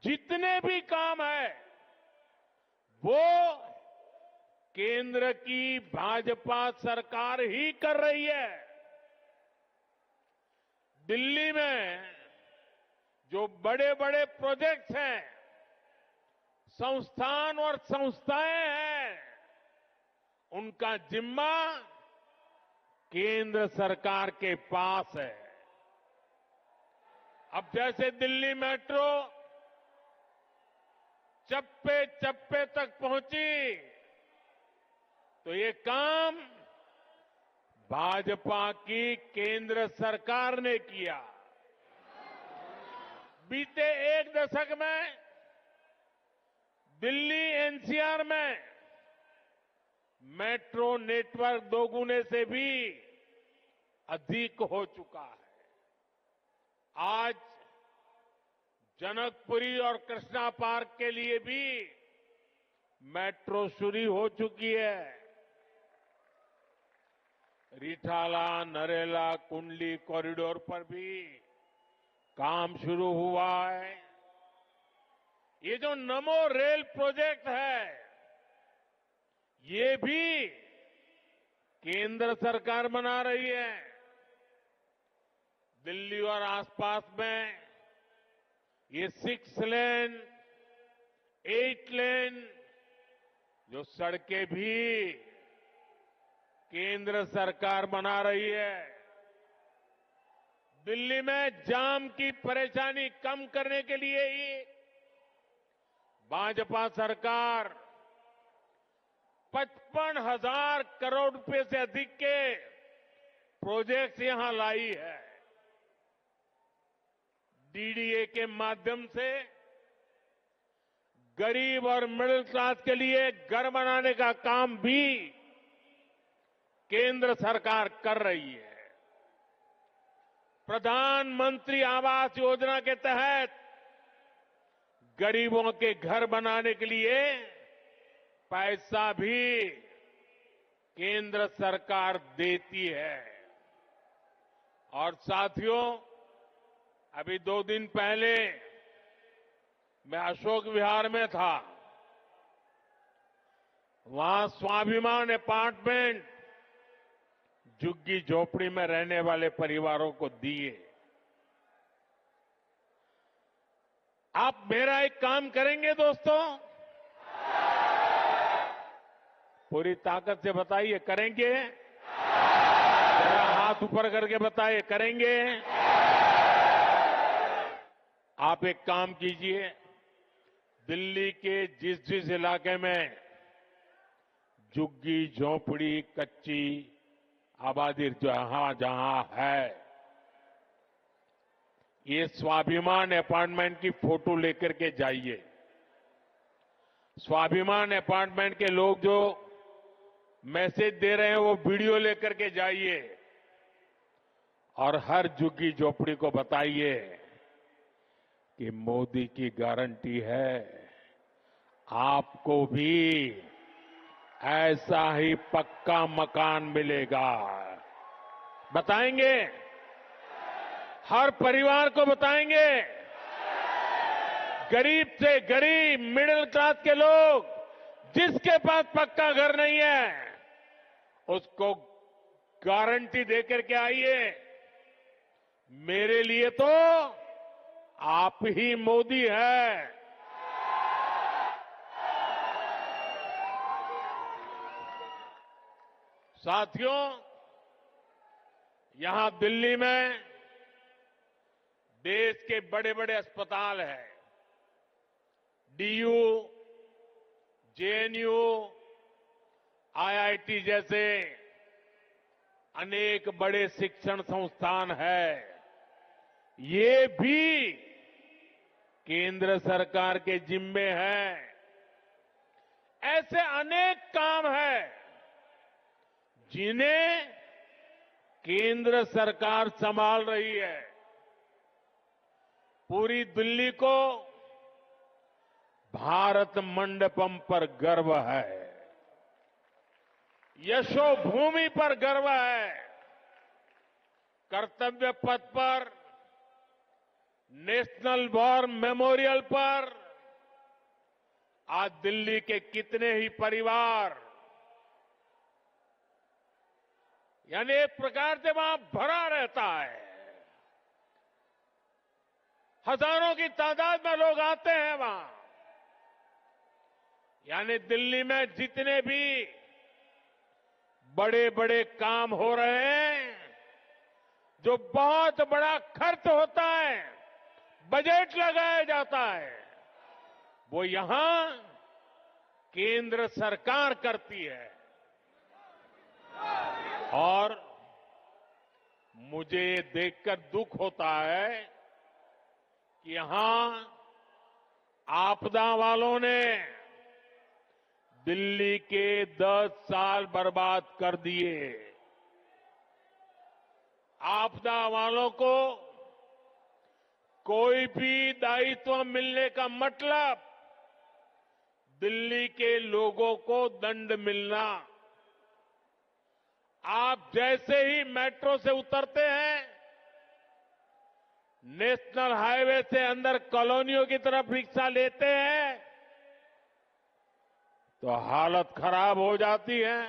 जितने भी काम है वो केंद्र की भाजपा सरकार ही कर रही है। दिल्ली में जो बड़े बड़े प्रोजेक्ट्स हैं, संस्थान और संस्थाएं हैं, उनका जिम्मा केंद्र सरकार के पास है। अब जैसे दिल्ली मेट्रो चप्पे चप्पे तक पहुंची, तो ये काम भाजपा की केंद्र सरकार ने किया। बीते एक दशक में दिल्ली एनसीआर में मेट्रो नेटवर्क दोगुने से भी अधिक हो चुका है। आज जनकपुरी और कृष्णा पार्क के लिए भी मेट्रो शुरू हो चुकी है। रिठाला नरेला कुंडली कॉरिडोर पर भी काम शुरू हुआ है। ये जो नमो रेल प्रोजेक्ट है, ये भी केंद्र सरकार बना रही है। दिल्ली और आसपास में ये 6 लेन, 8 लेन जो सड़कें भी केंद्र सरकार बना रही है। दिल्ली में जाम की परेशानी कम करने के लिए ही भाजपा सरकार 55,000 करोड़ रुपए से अधिक के प्रोजेक्ट्स यहां लाई है। डीडीए के माध्यम से गरीब और मिडिल क्लास के लिए घर बनाने का काम भी केंद्र सरकार कर रही है। प्रधानमंत्री आवास योजना के तहत गरीबों के घर बनाने के लिए पैसा भी केंद्र सरकार देती है। और साथियों, अभी 2 दिन पहले मैं अशोक विहार में था। वहां स्वाभिमान अपार्टमेंट झुग्गी झोपड़ी में रहने वाले परिवारों को दिए। आप मेरा एक काम करेंगे दोस्तों? पूरी ताकत से बताइए, करेंगे? जरा हाथ ऊपर करके बताइए, करेंगे? आप एक काम कीजिए, दिल्ली के जिस जिस इलाके में झुग्गी झोपड़ी कच्ची आबादी जहां जहां है, ये स्वाभिमान अपार्टमेंट की फोटो लेकर के जाइए। स्वाभिमान अपार्टमेंट के लोग जो मैसेज दे रहे हैं वो वीडियो लेकर के जाइए और हर झुग्गी झोपड़ी को बताइए कि मोदी की गारंटी है, आपको भी ऐसा ही पक्का मकान मिलेगा। बताएंगे? हर परिवार को बताएंगे। गरीब से गरीब मिडिल क्लास के लोग जिसके पास पक्का घर नहीं है उसको गारंटी देकर के आइए। मेरे लिए तो आप ही मोदी है। साथियों, यहां दिल्ली में देश के बड़े बड़े अस्पताल हैं। डीयू, जेएनयू, आईआईटी जैसे अनेक बड़े शिक्षण संस्थान हैं। ये भी केंद्र सरकार के जिम्मे हैं। ऐसे अनेक काम हैं जिन्हें केंद्र सरकार संभाल रही है। पूरी दिल्ली को भारत मंडपम पर गर्व है, यशोभूमि पर गर्व है। कर्तव्य पथ पर नेशनल वॉर मेमोरियल पर आज दिल्ली के कितने ही परिवार, यानी एक प्रकार से वहां भरा रहता है। हजारों की तादाद में लोग आते हैं वहां। यानी दिल्ली में जितने भी बड़े बड़े काम हो रहे हैं, जो बहुत बड़ा खर्च होता है, बजट लगाया जाता है, वो यहां केंद्र सरकार करती है। और मुझे ये देखकर दुख होता है कि यहां आपदा वालों ने दिल्ली के 10 साल बर्बाद कर दिए। आपदा वालों को कोई भी दायित्व मिलने का मतलब दिल्ली के लोगों को दंड मिलना। आप जैसे ही मेट्रो से उतरते हैं, नेशनल हाईवे से अंदर कॉलोनियों की तरफ रिक्शा लेते हैं, तो हालत खराब हो जाती है।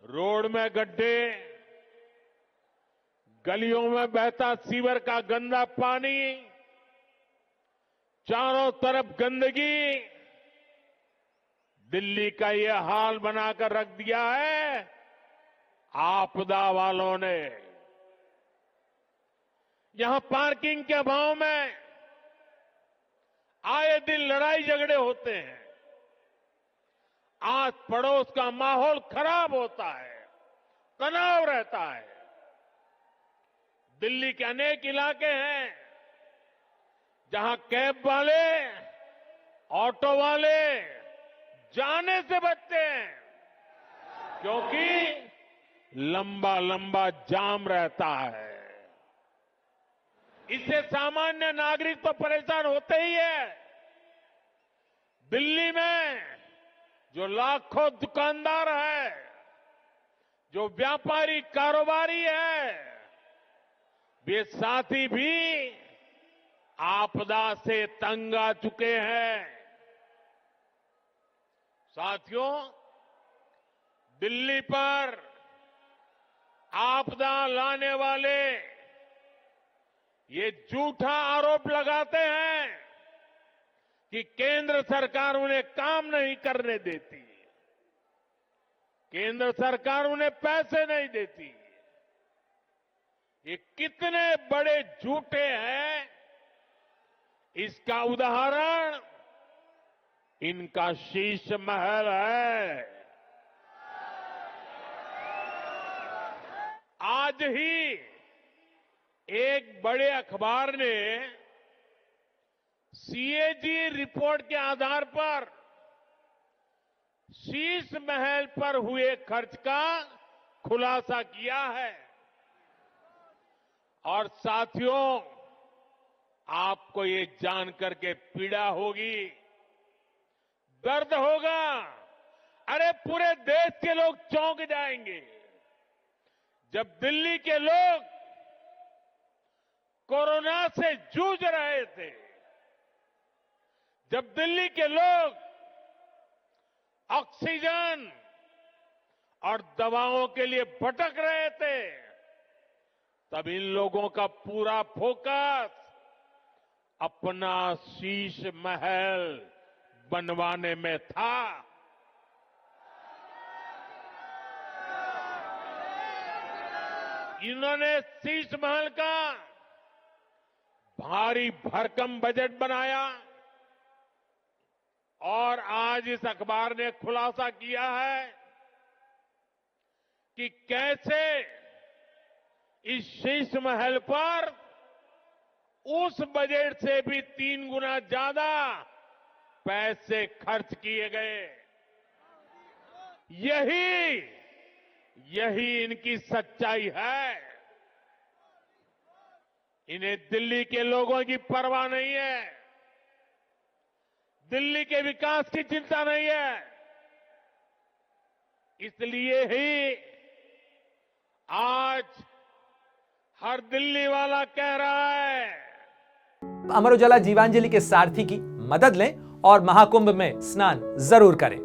रोड में गड्ढे, गलियों में बहता सीवर का गंदा पानी, चारों तरफ गंदगी, दिल्ली का ये हाल बनाकर रख दिया है आपदा वालों ने। यहां पार्किंग के अभाव में आए दिन लड़ाई झगड़े होते हैं। आस पड़ोस का माहौल खराब होता है, तनाव रहता है। दिल्ली के अनेक इलाके हैं जहां कैब वाले, ऑटो वाले जाने से बचते हैं, क्योंकि लंबा लंबा जाम रहता है। इससे सामान्य नागरिक तो परेशान होते ही है। दिल्ली में जो लाखों दुकानदार है, जो व्यापारी कारोबारी है, वे साथी भी आपदा से तंग आ चुके हैं। साथियों, दिल्ली पर आपदा लाने वाले ये झूठा आरोप लगाते हैं कि केंद्र सरकार उन्हें काम नहीं करने देती, केंद्र सरकार उन्हें पैसे नहीं देती। ये कितने बड़े झूठे हैं, इसका उदाहरण इनका शीश महल है। आज ही एक बड़े अखबार ने सीएजी रिपोर्ट के आधार पर शीश महल पर हुए खर्च का खुलासा किया है। और साथियों, आपको ये जानकर के पीड़ा होगी, दर्द होगा। अरे पूरे देश के लोग चौंक जाएंगे जब दिल्ली के लोग कोरोना से जूझ रहे थे, जब दिल्ली के लोग ऑक्सीजन और दवाओं के लिए भटक रहे थे, तब इन लोगों का पूरा फोकस अपना शीश महल बनवाने में था। इन्होंने शीश महल का भारी भरकम बजट बनाया और आज इस अखबार ने खुलासा किया है कि कैसे इस शीश महल पर उस बजट से भी 3 गुना ज्यादा पैसे खर्च किए गए। यही इनकी सच्चाई है। इन्हें दिल्ली के लोगों की परवाह नहीं है, दिल्ली के विकास की चिंता नहीं है। इसलिए ही आज हर दिल्ली वाला कह रहा है। अमर उजाला जीवांजलि के सारथी की मदद लें और महाकुंभ में स्नान जरूर करें।